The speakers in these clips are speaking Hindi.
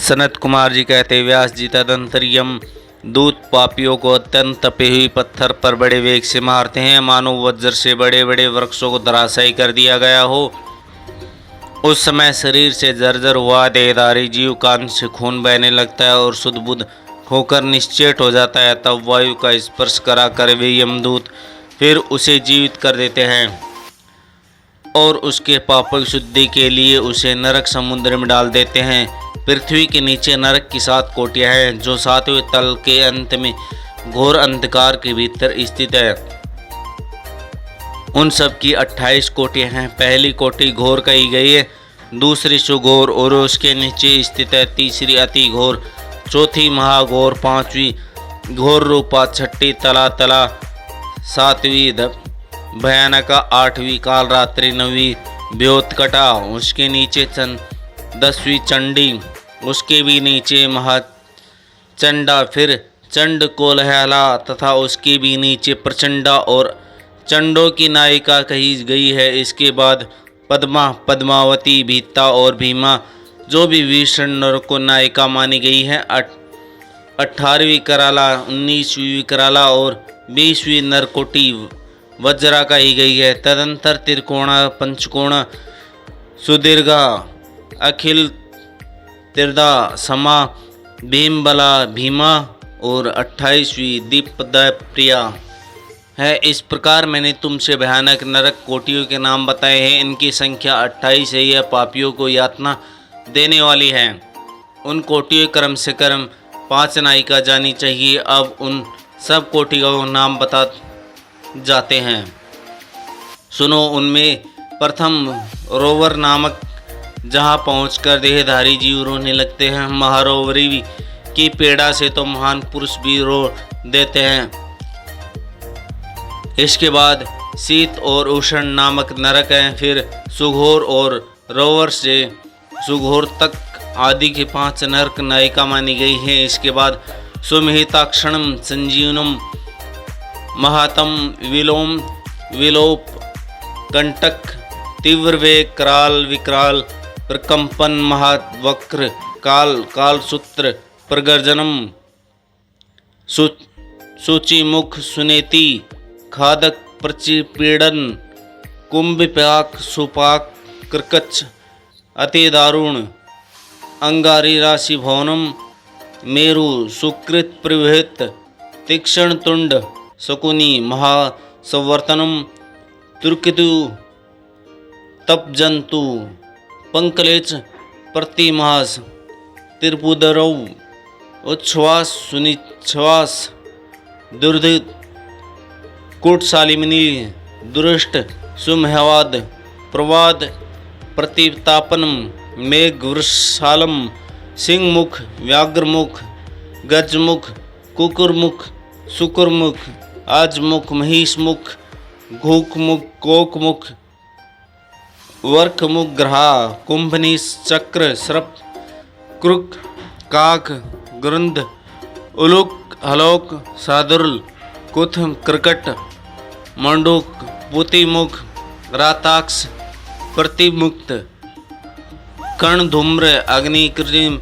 सनत कुमार जी कहते, व्यास जी, तदंतर यम दूत पापियों को अत्यंत तपे हुए पत्थर पर बड़े वेग से मारते हैं, मानो वज्र से बड़े बड़े वृक्षों को धराशायी कर दिया गया हो। उस समय शरीर से जर्जर हुआ देहधारी जीव कान से खून बहने लगता है और शुद्ध बुद्ध होकर निश्चेत हो जाता है। तब वायु का स्पर्श करा कर वे यमदूत फिर उसे जीवित कर देते हैं और उसके पापों की शुद्धि के लिए उसे नरक समुद्र में डाल देते हैं। पृथ्वी के नीचे नरक की 7 कोटियां हैं, जो 7वें तल के अंत में घोर अंधकार के भीतर स्थित है। उन सब की 28 कोटियां हैं। पहली कोटि घोर कही गई है, दूसरी सुघोर और उसके नीचे स्थित है, तीसरी अति घोर, चौथी महाघोर, 5वीं घोर रूपा, 6ठी तला तला, 7वीं भयानका, 8वीं काल रात्रि, 9वीं व्योतकटा, उसके नीचे 10वीं चंडी, उसके भी नीचे महाचंडा, फिर चंड कोलहला तथा उसके भी नीचे प्रचंडा और चंडों की नायिका कही गई है। इसके बाद पद्मा, पद्मावती, भीता और भीमा, जो भी भीषण नर को नायिका मानी गई है। 18वीं कराला, 19वीं विकराला और 20वीं नरकोटि वज्रा कही गई है। तदंतर त्रिकोणा, पंचकोणा, सुदीर्घा, अखिल, तिरदा, समा, भीमबला, भीमा और 28वीं दीपदप्रिया है। इस प्रकार मैंने तुमसे भयानक नरक कोटियों के नाम बताए हैं। इनकी संख्या 28 है। यह पापियों को यातना देने वाली है। उन कोटियों क्रम से क्रम 5 नायिका जानी चाहिए। अब उन सब कोटियों का नाम बता जाते हैं, सुनो। उनमें प्रथम रोवर नामक, जहाँ पहुंचकर देहधारी जीव रोने लगते हैं। महारोवरी की पीड़ा से तो महान पुरुष भी रो देते हैं। इसके बाद शीत और उष्ण नामक नरक हैं। फिर सुघोर और रोवर से सुघोर तक आदि के 5 नरक नायिका मानी गई हैं। इसके बाद सुमहिताक्षणम, संजीवनम, महातम, विलोम, विलोप, कंटक, तीव्र वेग, कराल, विकराल, प्रकंपन, महावक्र, काल, कालसूत्र, प्रगर्जनम, सूचिमुख, सुनेति, खादक, प्रचिपीड़न, कुंभिपाक, सुपाक, कृकच, अति दारुण, अंगारी राशि भवनम, मेरु, सुकृत, प्रवृत, तीक्ष्ण तुंड, शकुनी, महासवर्तनम, तुर्कितु, तपजंतु, पंकलेच, प्रतिमास, त्रिपुदरौ, उच्छ्वास, सुनिच्छ्वास, दुर्धित, कूटशालिनी, दुष्ट, सुमहवाद, प्रवाद, प्रतितापनम, मेघ, वृषालम, सिंहमुख, व्याघ्रमुख, गजमुख, कुकुरमुख, शुकुरमुख, आजमुख, महिषमुख, घूकमुख, कोकमुख, वर्कमुख, ग्रहा, कुंभनीश, चक्र, सर्प, क्रुक, काक, गृंध, उलुक, हलोक, सादुर्ल, कुथ, कृकट, मंडूक, पुतिमुख, राताक्ष, प्रतिमुक्त, कर्ण, धूम्र, अग्निकृतिम,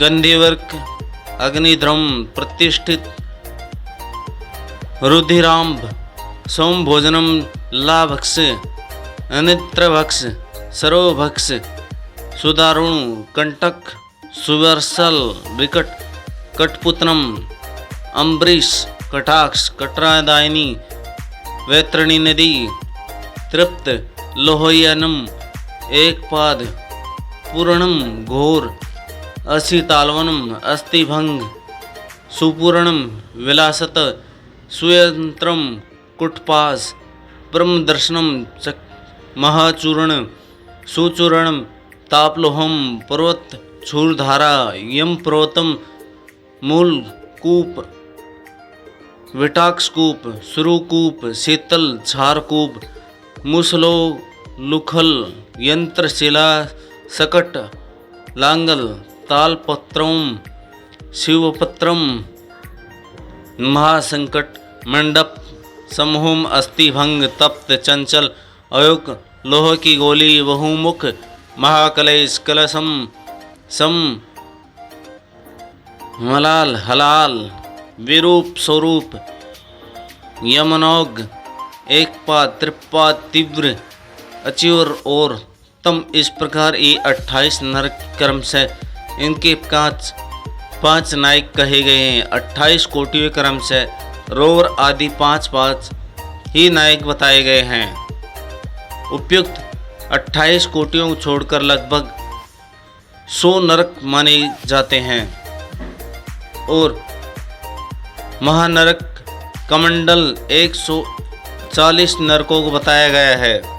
गंधीवर्क, अग्निध्रम, प्रतिष्ठित, रुधिरांब, सोमभोजनम, लाभक्ष, अनित्रभक्ष, सरोभक्ष, सुदारुण, कंटक, सुवर्सल, विकट, कटपुतनम, अम्बरीश, कटाक्ष, कटरादायनी, वैतरणी नदी, तृप्त, लोहयनम, एकपाद, पूर्णम, घोर, असितालवनम, अस्थिभंग, सुपूर्णम, विलासत, सुयंत्रम, कुटपास, ब्रह्मदर्शनम, महाचूर्ण, सुचूर्णम, तापलोहम, पर्वत, क्षूरधारा, यम पर्वतम, मूल कूप, विटाक्षकूप, सुरुकूप, शीतल, क्षारकूप, मुसलो, लुखल, यंत्रशिला, सकट, लांगल, तालपत्रम, शिवपत्रम, महासंकट, मंडप, समूहम, अस्थिभंग, तप्त, चंचल, अयुक, लोह की गोली, बहुमुख, महाकलेश, कलशम, सम, मलाल हलाल, विरूप स्वरूप, यमनोग, एकपा, त्रिपा, तीव्र, अच्युर और तम। इस प्रकार ये 28 नरक क्रम से इनके पांच नायक कहे गए हैं। 28 कोटियों क्रम से रोर आदि पांच ही नायक बताए गए हैं। उपयुक्त 28 कोटियों को छोड़कर लगभग 100 नरक माने जाते हैं और महानरक कमंडल 140 नरकों को बताया गया है।